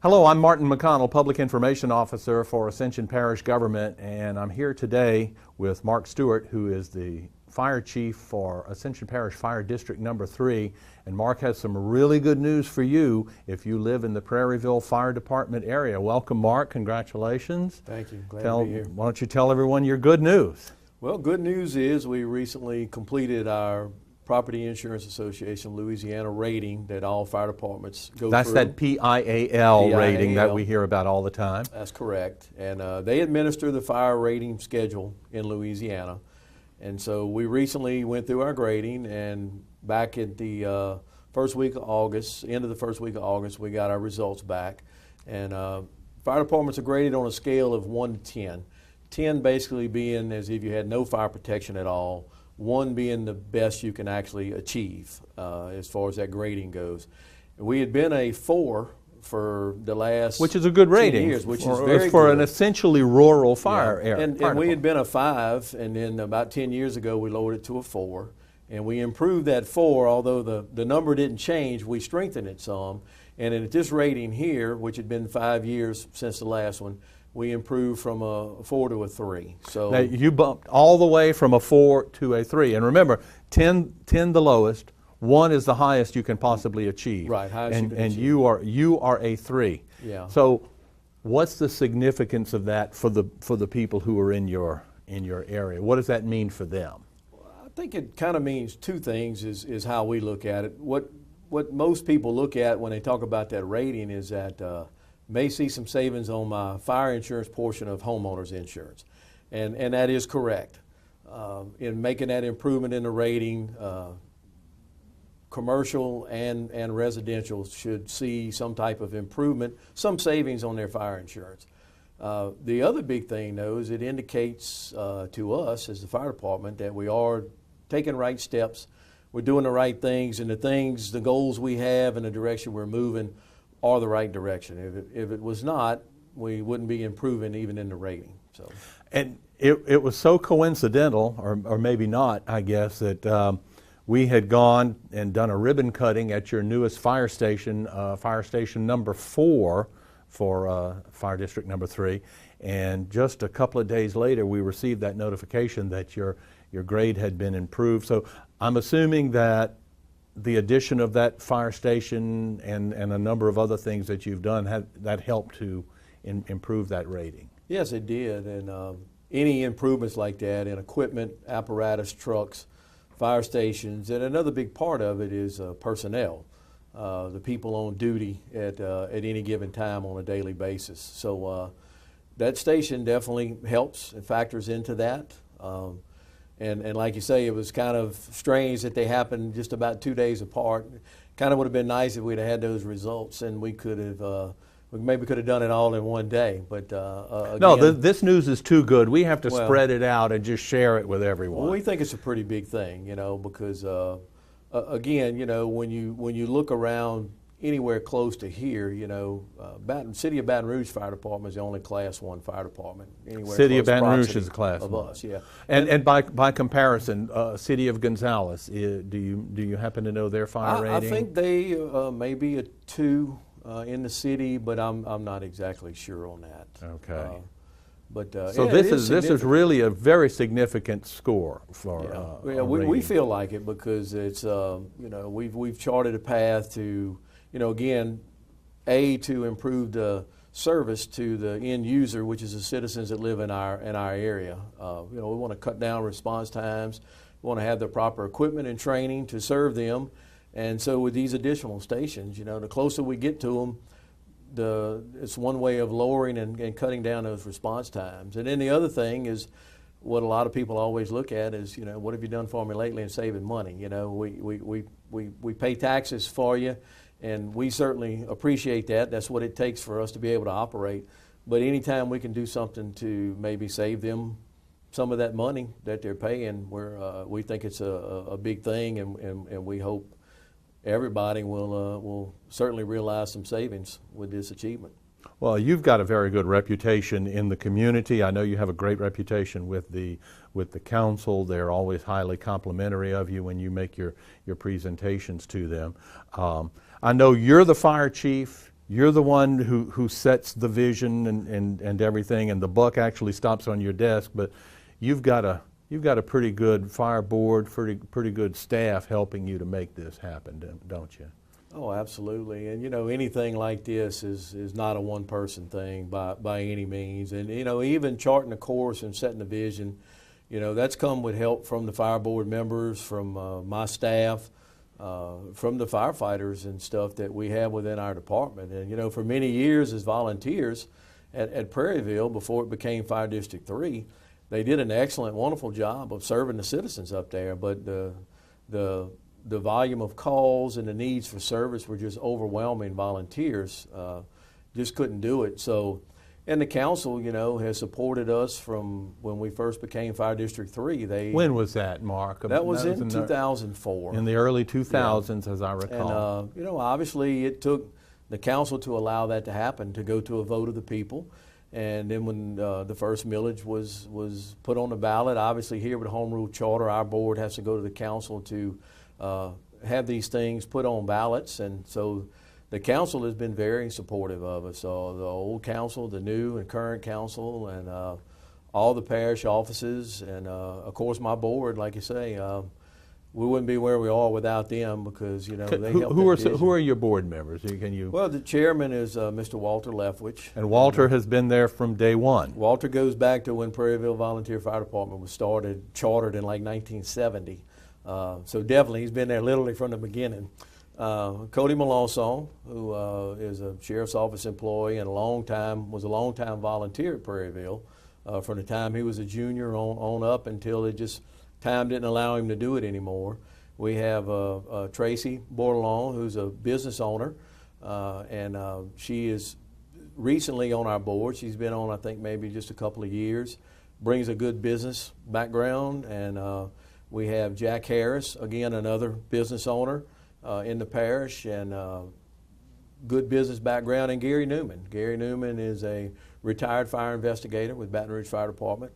Hello, I'm Martin McConnell, Public Information Officer for Ascension Parish Government, and I'm here today with Mark Stewart, who is the Fire Chief for Ascension Parish Fire District Number 3. And Mark has some really good news for you if you live in the Prairieville Fire Department area. Welcome, Mark. Congratulations. Thank you. Glad to be here. Why don't you tell everyone your good news? Well, good news is we recently completed our Property Insurance Association of Louisiana rating that all fire departments go That's through. that PIAL rating that we hear about all the time. That's correct. And they administer the fire rating schedule in Louisiana. And so we recently went through our grading, and back at the first week of August, end of the first week of August, we got our results back. And fire departments are graded on a scale of 1 to 10. 10 basically being as if you had no fire protection at all, 1 being the best you can actually achieve as far as that grading goes. We had been a 4 for the last which is a good rating years, which is very for good. an essentially rural fire area. And we had been a 5, and then about 10 years ago we lowered it to a 4. And we improved that 4, although the number didn't change, we strengthened it some. And at this rating here, which had been 5 years since the last one, we improved from a 4 to a 3. So now you bumped all the way from a 4 to a 3. And remember, 10 the lowest, 1 is the highest you can possibly achieve. Right, highest you can and achieve. you are a 3. Yeah. So what's the significance of that for the people who are in your area? What does that mean for them? I think it kind of means two things is how we look at it. What most people look at when they talk about that rating is that may see some savings on my fire insurance portion of homeowners insurance. And that is correct. In making that improvement in the rating, commercial and residential should see some type of improvement, some savings on their fire insurance. The other big thing, though, is it indicates to us as the fire department that we are taking right steps, we're doing the right things, and the goals we have and the direction we're moving are the right direction. If it was not, we wouldn't be improving even in the rating. So, and it was so coincidental, or maybe not, I guess, that we had gone and done a ribbon cutting at your newest fire station number 4 for Fire District number 3, and just a couple of days later we received that notification that your grade had been improved. So I'm assuming that the addition of that fire station and a number of other things that you've done that helped to improve that rating. Yes, it did, and any improvements like that in equipment, apparatus, trucks, fire stations, and another big part of it is personnel, the people on duty at any given time on a daily basis. So that station definitely helps and factors into that. And like you say, it was kind of strange that they happened just about 2 days apart. Kind of would have been nice if we'd have had those results and we could have, we maybe could have done it all in one day. But again, no, this news is too good. We have to spread it out and just share it with everyone. Well, we think it's a pretty big thing, because again, when you look around anywhere close to here, City of Baton Rouge Fire Department is the only Class 1 fire department anywhere. City of close Baton Rouge is a proximity Class of 1. us, yeah. And by comparison, City of Gonzales, do you happen to know their fire rating? I think they may be a 2 in the city, but I'm not exactly sure on that. Okay. So yeah, this is really a very significant score for. We feel like it because it's we've charted a path to again, to improve the service to the end user, which is the citizens that live in our area. We want to cut down response times. We want to have the proper equipment and training to serve them. And so with these additional stations, the closer we get to them, it's one way of lowering and cutting down those response times. And then the other thing is what a lot of people always look at is, what have you done for me lately in saving money? We pay taxes for you. And we certainly appreciate that. That's what it takes for us to be able to operate. But anytime we can do something to maybe save them some of that money that they're paying, we think it's a big thing, and we hope everybody will certainly realize some savings with this achievement. Well, you've got a very good reputation in the community. I know you have a great reputation with the council. They're always highly complimentary of you when you make your presentations to them. I know you're the fire chief you're the one who sets the vision and everything, and the buck actually stops on your desk. But you've got a pretty good fire board, pretty good staff helping you to make this happen, don't you? Oh, absolutely. And, you know, anything like this is not a one-person thing by any means. And, you know, even charting the course and setting the vision, you know, that's come with help from the fire board members, from my staff, from the firefighters and stuff that we have within our department. And, you know, for many years as volunteers at Prairieville, before it became Fire District 3, they did an excellent, wonderful job of serving the citizens up there. But the volume of calls and the needs for service were just overwhelming. Volunteers just couldn't do it. So, and the council, you know, has supported us from when we first became Fire District 3. When was that, Mark? That was in 2004. In the early 2000s, yeah. As I recall. And, you know, obviously it took the council to allow that to happen, to go to a vote of the people. And then when the first millage was put on the ballot, obviously here with Home Rule Charter, our board has to go to the council to have these things put on ballots. And so the council has been very supportive of us. So the old council, the new and current council, and all the parish offices, and of course my board, like you say, we wouldn't be where we are without them, because, you know, they help. Who are your board members? Can you? Well, the chairman is Mr. Walter Leftwich. And Walter has been there from day one. Walter goes back to when Prairieville Volunteer Fire Department was chartered in like 1970. So definitely he's been there literally from the beginning. Cody Melanson, who is a sheriff's office employee and was a long time volunteer at Prairieville, from the time he was a junior on up until it just time didn't allow him to do it anymore. We have Tracy Bordelon, who's a business owner, and she is recently on our board. She's been on, I think, maybe just a couple of years. Brings a good business background. And we have Jack Harris, again, another business owner in the parish, and good business background. And Gary Newman. Gary Newman is a retired fire investigator with Baton Rouge Fire Department.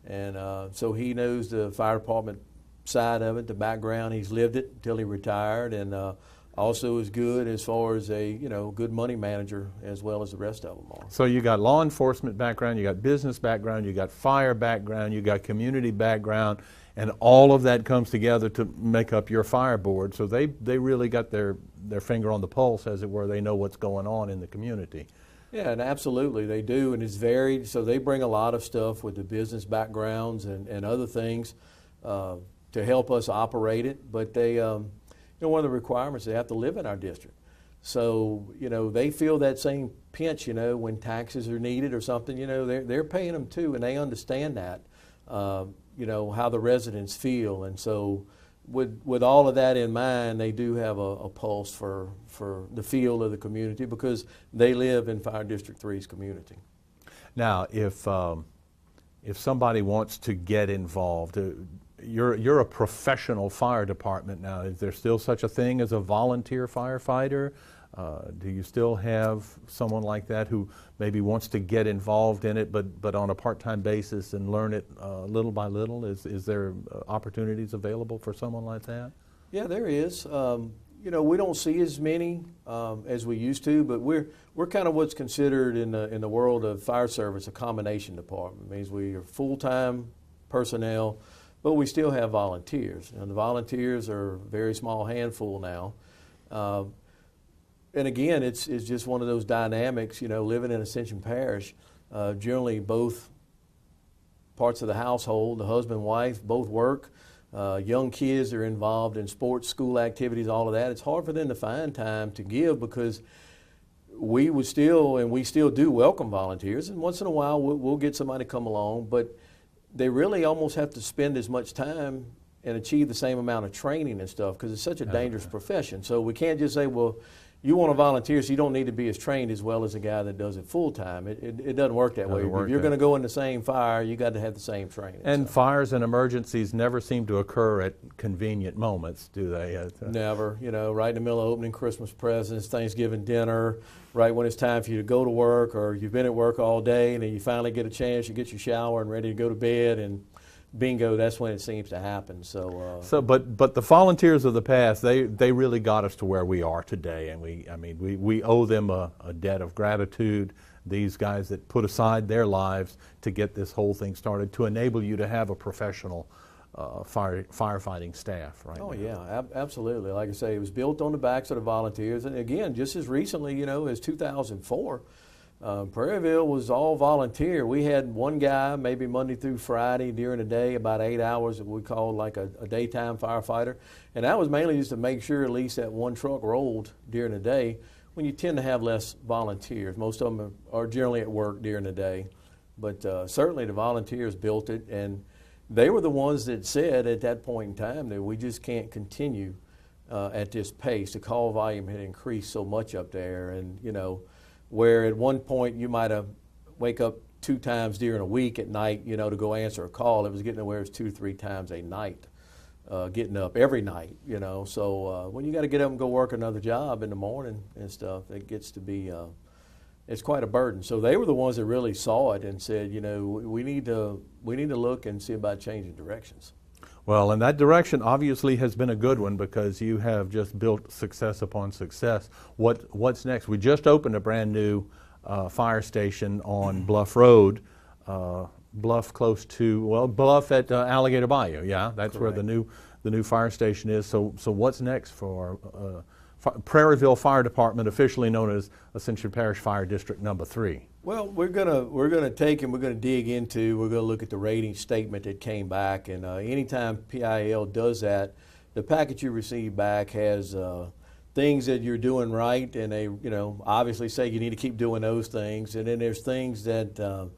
And so he knows the fire department side of it, the background. He's lived it until he retired, and also is good as far as a good money manager as well as the rest of them are. So you got law enforcement background, you got business background, you got fire background, you got community background, and all of that comes together to make up your fire board. So they really got their finger on the pulse, as it were. They know what's going on in the community. Yeah, and absolutely they do, and it's varied. So they bring a lot of stuff with the business backgrounds and other things to help us operate it. But they, one of the requirements, they have to live in our district. So they feel that same pinch. When taxes are needed or something, they're paying them too, and they understand that. How the residents feel, and so with all of that in mind, they do have a pulse for the feel of the community, because they live in Fire District 3's community. Now, if somebody wants to get involved, you're a professional fire department now. Is there still such a thing as a volunteer firefighter? Do you still have someone like that who maybe wants to get involved in it, but on a part-time basis and learn it little by little? Is there opportunities available for someone like that? Yeah, there is. We don't see as many as we used to, but we're kind of what's considered in the world of fire service a combination department. It means we are full-time personnel, but we still have volunteers. And the volunteers are a very small handful now. And again, it's just one of those dynamics, living in Ascension Parish. Generally, both parts of the household, the husband and wife, both work. Young kids are involved in sports, school activities, all of that. It's hard for them to find time to give, because we still do welcome volunteers. And once in a while, we'll get somebody to come along, but they really almost have to spend as much time and achieve the same amount of training and stuff, because it's such a dangerous profession. So we can't just say, well, you want to volunteer, so you don't need to be as trained as well as a guy that does it full time. It doesn't work that way. If you're going to go in the same fire, you got to have the same training. And fires and emergencies never seem to occur at convenient moments, do they? Never. Right in the middle of opening Christmas presents, Thanksgiving dinner, right when it's time for you to go to work, or you've been at work all day and then you finally get a chance, you get your shower and ready to go to bed, and bingo, that's when it seems to happen. So, but the volunteers of the past, they really got us to where we are today, and we owe them a debt of gratitude. These guys that put aside their lives to get this whole thing started, to enable you to have a professional firefighting staff, right? oh now. yeah, absolutely. Like I say, it was built on the backs of the volunteers, and again, just as recently, as 2004. Prairieville was all volunteer. We had one guy, maybe Monday through Friday during the day, about 8 hours that we called like a daytime firefighter. And that was mainly just to make sure at least that one truck rolled during the day, when you tend to have less volunteers. Most of them are generally at work during the day. But certainly the volunteers built it, and they were the ones that said at that point in time that we just can't continue at this pace. The call volume had increased so much up there, and where at one point you might have wake up 2 times during a week at night, to go answer a call. It was getting to where it was 2-3 times a night, getting up every night, So when you got to get up and go work another job in the morning and stuff, it gets to be, it's quite a burden. So they were the ones that really saw it and said, we need to look and see about changing directions. Well, and that direction obviously has been a good one, because you have just built success upon success. What's next? We just opened a brand new fire station on Bluff Road, Bluff at Alligator Bayou. Yeah, that's Correct. where the new fire station is. So what's next for Prairieville Fire Department, officially known as Ascension Parish Fire District Number 3? Well, we're gonna take and we're gonna dig into. We're gonna look at the rating statement that came back, and anytime PIL does that, the packet you receive back has things that you're doing right, and they obviously say you need to keep doing those things, and then there's things that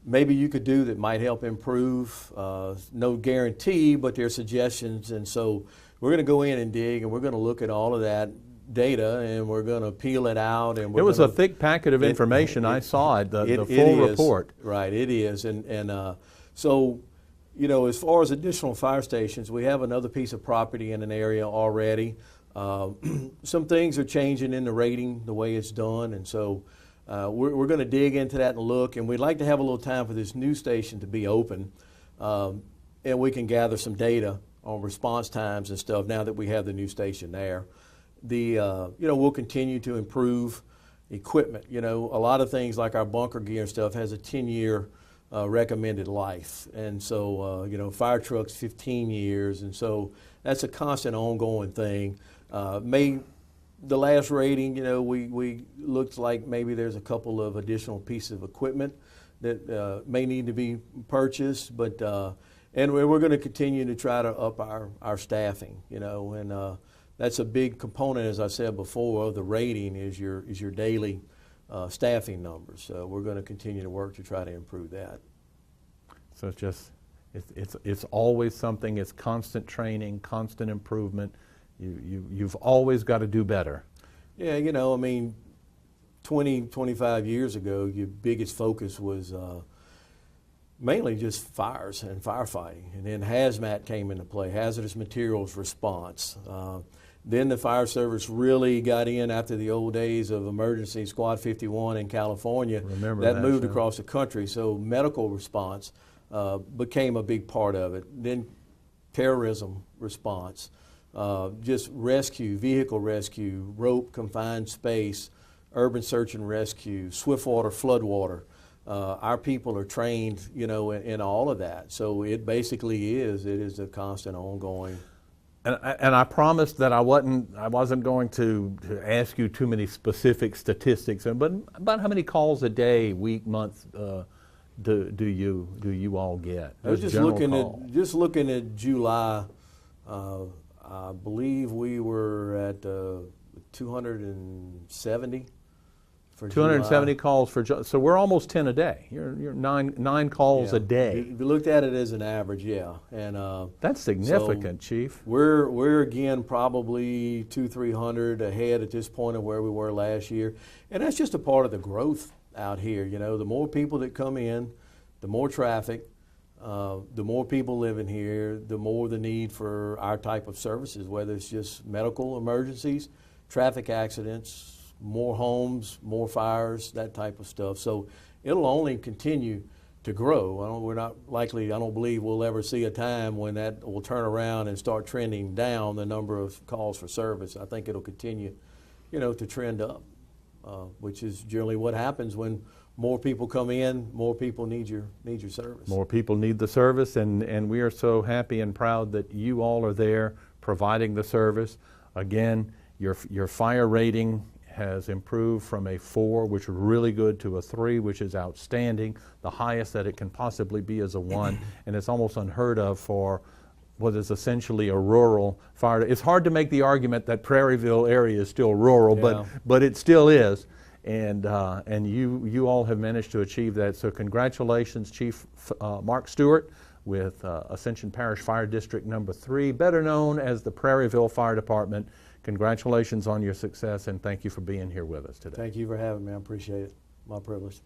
maybe you could do that might help improve. No guarantee, but there's suggestions, and so we're going to go in and dig, and we're going to look at all of that data, and we're going to peel it out. And it was a thick packet of information. I saw it, the full report. Right, it is, and so as far as additional fire stations, we have another piece of property in an area already. Some things are changing in the rating, the way it's done, and so we're going to dig into that and look, and we'd like to have a little time for this new station to be open, and we can gather some data on response times and stuff now that we have the new station there. We'll continue to improve equipment. A lot of things like our bunker gear and stuff has a 10-year recommended life, and so fire trucks 15 years, and so that's a constant ongoing thing. The last rating, we looked like maybe there's a couple of additional pieces of equipment that may need to be purchased, but and we're going to continue to try to up our staffing, and that's a big component, as I said before, of the rating is your daily staffing numbers. So we're going to continue to work to try to improve that. So it's always something. It's constant training, constant improvement. You've always got to do better. Yeah, 20, 25 years ago, your biggest focus was mainly just fires and firefighting. And then hazmat came into play, hazardous materials response. Then the fire service really got in after the old days of emergency Squad 51 in California. Remember that moved show. across the country. So medical response became a big part of it. Then terrorism response, just rescue, vehicle rescue, rope, confined space, urban search and rescue, swift water, flood water. Our people are trained, in all of that. So it basically is a constant, ongoing. And I promised that I wasn't going to ask you too many specific statistics, but about how many calls a day, week, month do you all get? I was just looking at July. I believe we were at 270. For 270 calls so we're almost 10 a day. You're nine calls a day. If you looked at it as an average, yeah, and that's significant, so Chief. We're again probably 200-300 ahead at this point of where we were last year, and that's just a part of the growth out here. The more people that come in, the more traffic, the more people living here, the more the need for our type of services, whether it's just medical emergencies, traffic accidents, more homes, more fires, that type of stuff. So it'll only continue to grow. We're not likely. I don't believe we'll ever see a time when that will turn around and start trending down the number of calls for service. I think it'll continue, to trend up, which is generally what happens when more people come in. More people need your service. More people need the service, and we are so happy and proud that you all are there providing the service. Again, your fire rating has improved from a 4, which is really good, to a 3, which is outstanding. The highest that it can possibly be is a 1, and it's almost unheard of for what is essentially a rural fire. It's hard to make the argument that Prairieville area is still rural, but it still is, and you all have managed to achieve that. So congratulations, Chief Mark Stewart with Ascension Parish Fire District number 3, better known as the Prairieville Fire Department. Congratulations on your success, and thank you for being here with us today. Thank you for having me. I appreciate it. My privilege.